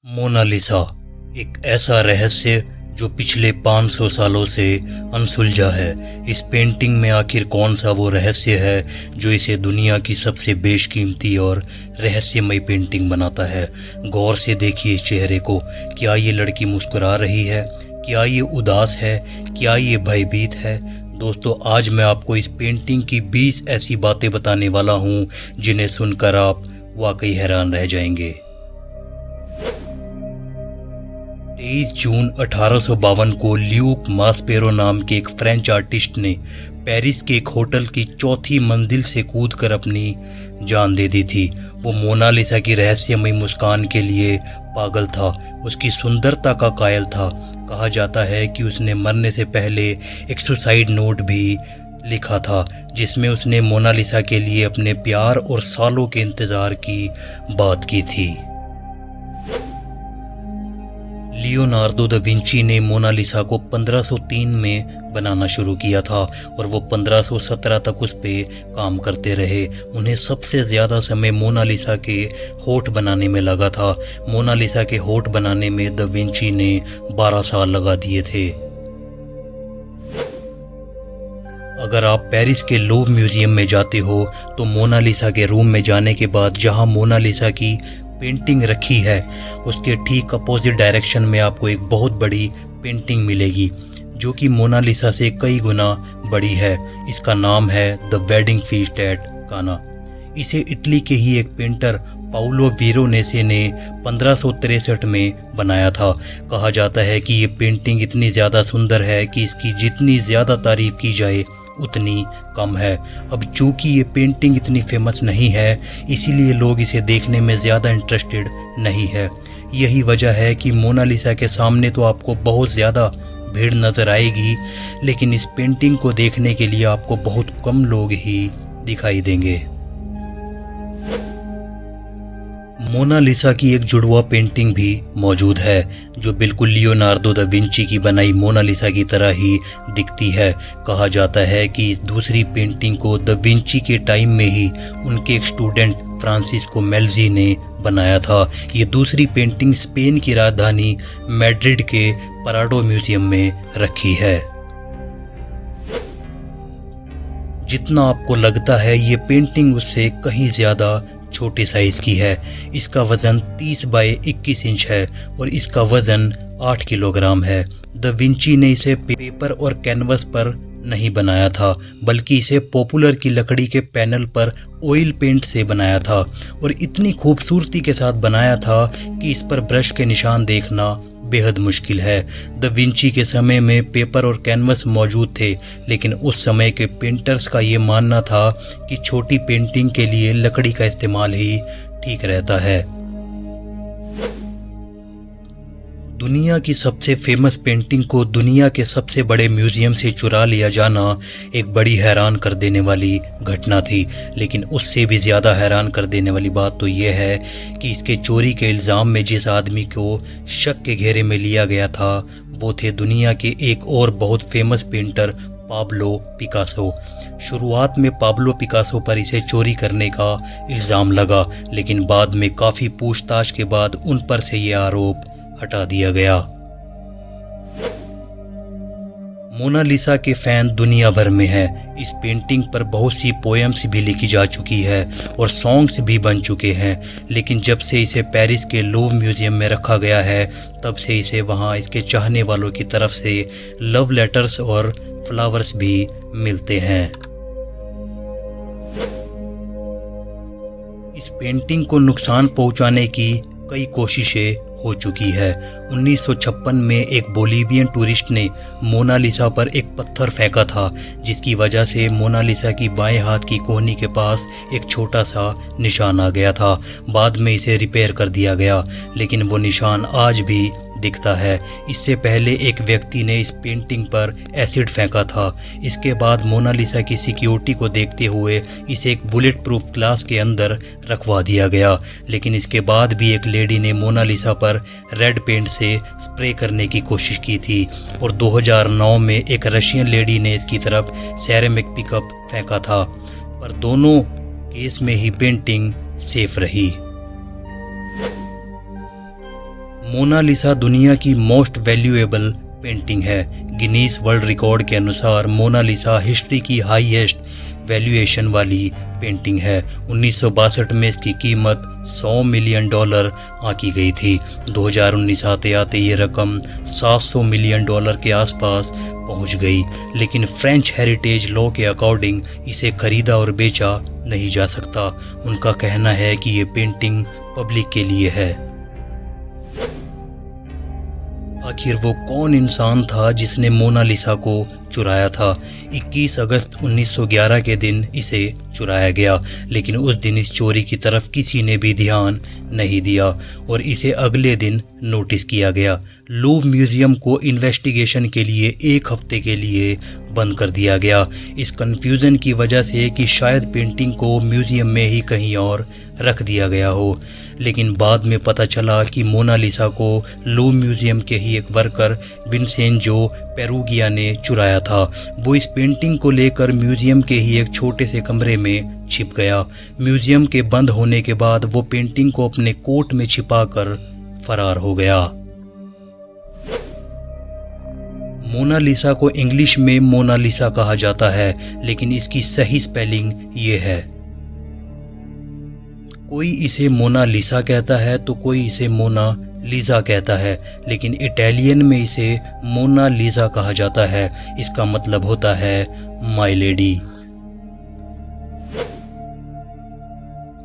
Mona Lisa एक ऐसा रहस्य जो पिछले 500 सालों से अनसुलझा है। इस पेंटिंग में आखिर कौन सा वो रहस्य है जो इसे दुनिया की सबसे बेशकीमती और रहस्यमय पेंटिंग बनाता है। गौर से देखिए इस चेहरे को। क्या ये लड़की मुस्कुरा रही है? क्या ये उदास है? क्या ये भयभीत है? दोस्तों, आज मैं आपको इस पेंटिंग की 20 ऐसी बातें बताने वाला हूँ जिन्हें सुनकर आप वाकई हैरान रह जाएंगे। 23 जून 1852 को ल्यूक मास्पेरो नाम के एक फ्रेंच आर्टिस्ट ने पेरिस के एक होटल की चौथी मंजिल से कूदकर अपनी जान दे दी थी। वो मोनालिसा की रहस्यमय मुस्कान के लिए पागल था, उसकी सुंदरता का कायल था। कहा जाता है कि उसने मरने से पहले एक सुसाइड नोट भी लिखा था जिसमें उसने मोनालिसा के लिए अपने प्यार और सालों के इंतज़ार की बात की थी। लियोनार्डो दा विंची ने मोनालिसा को 1503 में बनाना शुरू किया था और वो 1517 तक उस पे काम करते रहे। उन्हें सबसे ज़्यादा समय मोनालिसा के होठ बनाने में लगा था। मोनालिसा के होठ बनाने में दा विंची ने 12 साल लगा दिए थे। अगर आप पेरिस के लूव म्यूजियम में जाते हो तो मोनालिसा के रूम में जाने के बाद जहां मोनालिसा की पेंटिंग रखी है उसके ठीक अपोजिट डायरेक्शन में आपको एक बहुत बड़ी पेंटिंग मिलेगी जो कि मोनालिसा से कई गुना बड़ी है। इसका नाम है द वेडिंग फीस्ट एट काना। इसे इटली के ही एक पेंटर पाउलो वेरोनेसे ने 1563 में बनाया था। कहा जाता है कि ये पेंटिंग इतनी ज़्यादा सुंदर है कि इसकी जितनी ज़्यादा तारीफ की जाए उतनी कम है। अब चूंकि ये पेंटिंग इतनी फेमस नहीं है इसीलिए लोग इसे देखने में ज़्यादा इंटरेस्टेड नहीं है। यही वजह है कि मोनालिसा के सामने तो आपको बहुत ज़्यादा भीड़ नज़र आएगी लेकिन इस पेंटिंग को देखने के लिए आपको बहुत कम लोग ही दिखाई देंगे। मोनालिसा की एक जुड़वा पेंटिंग भी मौजूद है जो बिल्कुल लियोनार्डो दा विंची की बनाई मोनालिसा की तरह ही दिखती है। कहा जाता है कि इस दूसरी पेंटिंग को दा विंची के टाइम में ही उनके एक स्टूडेंट फ्रांसिस्को मेल्ज़ी ने बनाया था। ये दूसरी पेंटिंग स्पेन की राजधानी मैड्रिड के प्राडो म्यूजियम में रखी है। जितना आपको लगता है ये पेंटिंग उससे कहीं ज़्यादा छोटे साइज की है। इसका वजन 30 बाय 21 इंच है और इसका वजन 8 किलोग्राम है। दा विंची ने इसे पेपर और कैनवस पर नहीं बनाया था बल्कि इसे पॉपुलर की लकड़ी के पैनल पर ऑयल पेंट से बनाया था और इतनी खूबसूरती के साथ बनाया था कि इस पर ब्रश के निशान देखना बेहद मुश्किल है। दा विंची के समय में पेपर और कैनवस मौजूद थे लेकिन उस समय के पेंटर्स का ये मानना था कि छोटी पेंटिंग के लिए लकड़ी का इस्तेमाल ही ठीक रहता है। दुनिया की सबसे फेमस पेंटिंग को दुनिया के सबसे बड़े म्यूजियम से चुरा लिया जाना एक बड़ी हैरान कर देने वाली घटना थी। लेकिन उससे भी ज़्यादा हैरान कर देने वाली बात तो यह है कि इसके चोरी के इल्ज़ाम में जिस आदमी को शक के घेरे में लिया गया था वो थे दुनिया के एक और बहुत फेमस पेंटर पाब्लो पिकासो। शुरुआत में पाब्लो पिकासो पर इसे चोरी करने का इल्ज़ाम लगा लेकिन बाद में काफ़ी पूछताछ के बाद उन पर से ये आरोप हटा दिया गया। मोनालिसा के फैन दुनिया भर में हैं। इस पेंटिंग पर बहुत सी पोएम्स भी लिखी जा चुकी है और सॉन्ग्स भी बन चुके हैं लेकिन जब से इसे पेरिस के लूव म्यूजियम में रखा गया है तब से इसे वहां इसके चाहने वालों की तरफ से लव लेटर्स और फ्लावर्स भी मिलते हैं। इस पेंटिंग को नुकसान पहुंचाने की कई कोशिशें हो चुकी है। 1956 में एक बोलीवियन टूरिस्ट ने मोनालिसा पर एक पत्थर फेंका था जिसकी वजह से मोनालिसा की बाएं हाथ की कोहनी के पास एक छोटा सा निशान आ गया था। बाद में इसे रिपेयर कर दिया गया लेकिन वो निशान आज भी दिखता है। इससे पहले एक व्यक्ति ने इस पेंटिंग पर एसिड फेंका था। इसके बाद मोनालिसा की सिक्योरिटी को देखते हुए इसे एक बुलेट प्रूफ ग्लास के अंदर रखवा दिया गया लेकिन इसके बाद भी एक लेडी ने मोनालिसा पर रेड पेंट से स्प्रे करने की कोशिश की थी और 2009 में एक रशियन लेडी ने इसकी तरफ सेरेमिक पिकअप फेंका था पर दोनों केस में ही पेंटिंग सेफ रही। मोनालिसा दुनिया की मोस्ट वैल्यूएबल पेंटिंग है। गिनीज वर्ल्ड रिकॉर्ड के अनुसार मोनालिसा हिस्ट्री की हाईएस्ट वैल्यूएशन वाली पेंटिंग है। 1962 में इसकी कीमत $100 मिलियन आंकी गई थी। 2019 आते आते ये रकम $700 मिलियन के आसपास पहुंच गई, लेकिन फ्रेंच हेरिटेज लॉ के अकॉर्डिंग इसे खरीदा और बेचा नहीं जा सकता। उनका कहना है कि ये पेंटिंग पब्लिक के लिए है। आखिर वो कौन इंसान था जिसने मोनालिसा को चुराया था? 21 अगस्त 1911 के दिन इसे चुराया गया, लेकिन उस दिन इस चोरी की तरफ किसी ने भी ध्यान नहीं दिया और इसे अगले दिन नोटिस किया गया। लूव म्यूजियम को इन्वेस्टिगेशन के लिए 1 हफ्ते के लिए बंद कर दिया गया, इस कंफ्यूजन की वजह से कि शायद पेंटिंग को म्यूजियम में ही कहीं और रख दिया गया हो। लेकिन बाद में पता चला कि मोनालिसा को लूव म्यूजियम के ही एक वर्कर विंसेंजो पेरुगिया ने चुराया था। वो इस पेंटिंग को लेकर म्यूजियम के ही एक छोटे से कमरे में छिप गया। म्यूजियम के बंद होने के बाद वो पेंटिंग को अपने कोट में छिपाकर फरार हो गया। मोनालिसा को इंग्लिश में मोनालिसा कहा जाता है, लेकिन इसकी सही स्पेलिंग ये है। कोई इसे मोनालिसा कहता है तो कोई इसे मोना लीजा कहता है, लेकिन इटालियन में इसे मोना लीजा कहा जाता है। इसका मतलब होता है माय लेडी।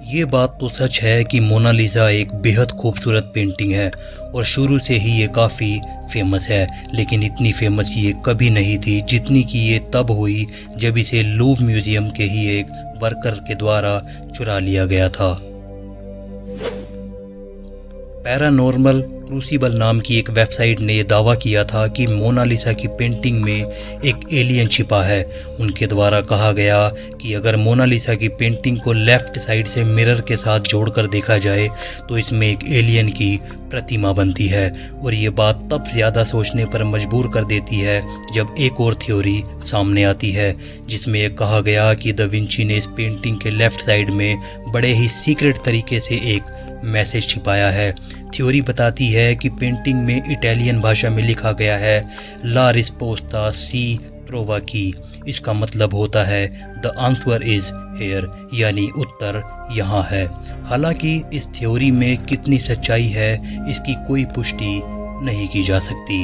ये बात तो सच है कि मोनालिसा एक बेहद खूबसूरत पेंटिंग है और शुरू से ही ये काफ़ी फेमस है, लेकिन इतनी फेमस ये कभी नहीं थी जितनी कि ये तब हुई जब इसे लूव म्यूजियम के ही एक वर्कर के द्वारा चुरा लिया गया था। पैरानॉर्मल क्रूसिबल नाम की एक वेबसाइट ने दावा किया था कि मोनालिसा की पेंटिंग में एक एलियन छिपा है। उनके द्वारा कहा गया कि अगर मोनालिसा की पेंटिंग को लेफ्ट साइड से मिरर के साथ जोड़कर देखा जाए तो इसमें एक एलियन की प्रतिमा बनती है, और ये बात तब ज़्यादा सोचने पर मजबूर कर देती है जब एक और थ्योरी सामने आती है, जिसमें यह कहा गया कि दा विंची ने इस पेंटिंग के लेफ्ट साइड में बड़े ही सीक्रेट तरीके से एक मैसेज छिपाया है। थ्योरी बताती है कि पेंटिंग में इटालियन भाषा में लिखा गया है ला रिस्पोस्ता सी ट्रोवाकी। इसका मतलब होता है द आंसर इज हेयर, यानी उत्तर यहाँ है। हालांकि इस थ्योरी में कितनी सच्चाई है इसकी कोई पुष्टि नहीं की जा सकती।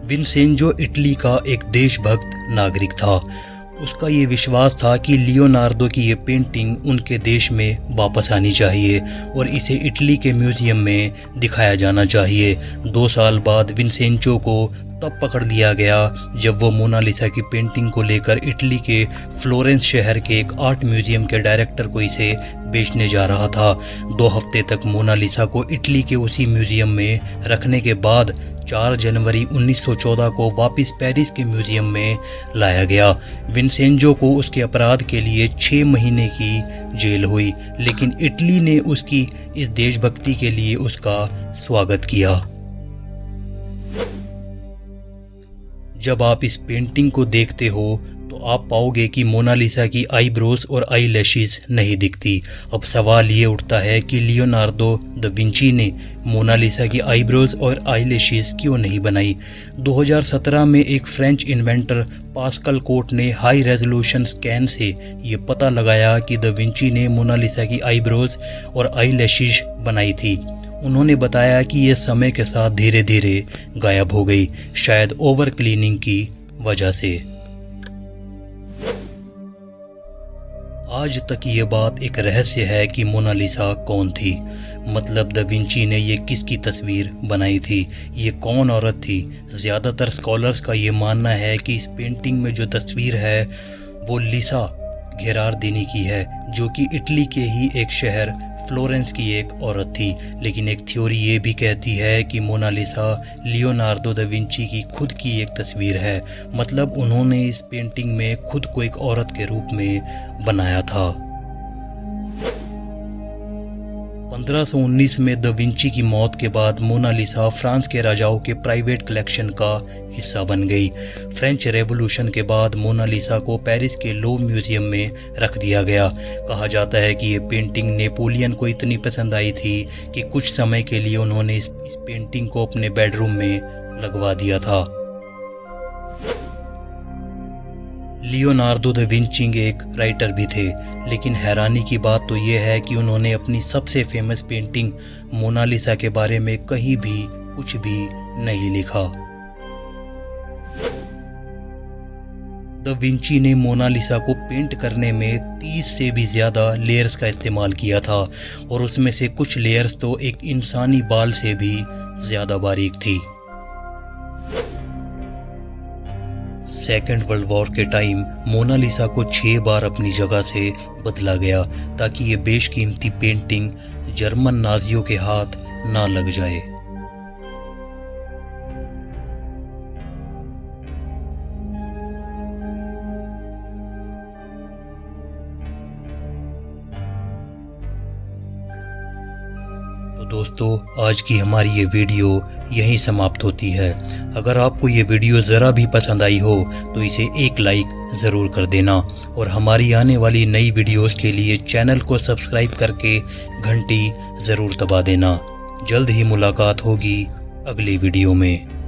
विंसेंजो इटली का एक देशभक्त नागरिक था। उसका ये विश्वास था कि लियोनार्डो की ये पेंटिंग उनके देश में वापस आनी चाहिए और इसे इटली के म्यूजियम में दिखाया जाना चाहिए। 2 साल बाद विंसेंजो को तब पकड़ लिया गया जब वो मोनालिसा की पेंटिंग को लेकर इटली के फ्लोरेंस शहर के एक आर्ट म्यूजियम के डायरेक्टर को इसे बेचने जा रहा था। 2 हफ्ते तक मोनालिसा को इटली के उसी म्यूजियम में रखने के बाद 4 जनवरी 1914 को वापस पेरिस के म्यूजियम में लाया गया। विंसेंजो को उसके अपराध के लिए 6 महीने की जेल हुई, लेकिन इटली ने उसकी इस देशभक्ति के लिए उसका स्वागत किया। जब आप इस पेंटिंग को देखते हो तो आप पाओगे कि मोनालिसा की आईब्रोज और आई लैशेस नहीं दिखती। अब सवाल ये उठता है कि लियोनार्डो दा विंची ने मोनालिसा की आईब्रोज और आई लैशेस क्यों नहीं बनाई। 2017 में एक फ्रेंच इन्वेंटर पास्कल कोट ने हाई रेजोल्यूशन स्कैन से ये पता लगाया कि दा विंची ने मोनालिसा की आईब्रोज और आई लैशेस बनाई थी। उन्होंने बताया कि यह समय के साथ धीरे धीरे गायब हो गई, शायद ओवर क्लीनिंग की वजह से। आज तक ये बात एक रहस्य है कि मोनालिसा कौन थी। मतलब दा विंची ने ये किसकी तस्वीर बनाई थी, ये कौन औरत थी। ज़्यादातर स्कॉलर्स का ये मानना है कि इस पेंटिंग में जो तस्वीर है वो लिसा घेरारदिनी की है, जो कि इटली के ही एक शहर फ्लोरेंस की एक औरत थी। लेकिन एक थ्योरी ये भी कहती है कि मोनालिसा लियोनार्डो दा विंची की खुद की एक तस्वीर है। मतलब उन्होंने इस पेंटिंग में खुद को एक औरत के रूप में बनाया था। 1519 में दा विंची की मौत के बाद मोनालिसा फ्रांस के राजाओं के प्राइवेट कलेक्शन का हिस्सा बन गई। फ्रेंच रेवोल्यूशन के बाद मोनालिसा को पेरिस के लोव म्यूजियम में रख दिया गया। कहा जाता है कि ये पेंटिंग नेपोलियन को इतनी पसंद आई थी कि कुछ समय के लिए उन्होंने इस पेंटिंग को अपने बेडरूम में लगवा दिया था। लियोनार्डो दा विंची एक राइटर भी थे, लेकिन हैरानी की बात तो यह है कि उन्होंने अपनी सबसे फेमस पेंटिंग मोनालिसा के बारे में कहीं भी कुछ भी नहीं लिखा। दा विंची ने मोनालिसा को पेंट करने में 30 से भी ज़्यादा लेयर्स का इस्तेमाल किया था और उसमें से कुछ लेयर्स तो एक इंसानी बाल से भी ज़्यादा बारीक थी। सेकेंड वर्ल्ड वॉर के टाइम मोनालिसा को 6 बार अपनी जगह से बदला गया ताकि ये बेशकीमती पेंटिंग जर्मन नाजियों के हाथ ना लग जाए। तो दोस्तों, आज की हमारी ये वीडियो यहीं समाप्त होती है। अगर आपको ये वीडियो ज़रा भी पसंद आई हो तो इसे एक लाइक ज़रूर कर देना और हमारी आने वाली नई वीडियोस के लिए चैनल को सब्सक्राइब करके घंटी ज़रूर दबा देना। जल्द ही मुलाकात होगी अगली वीडियो में।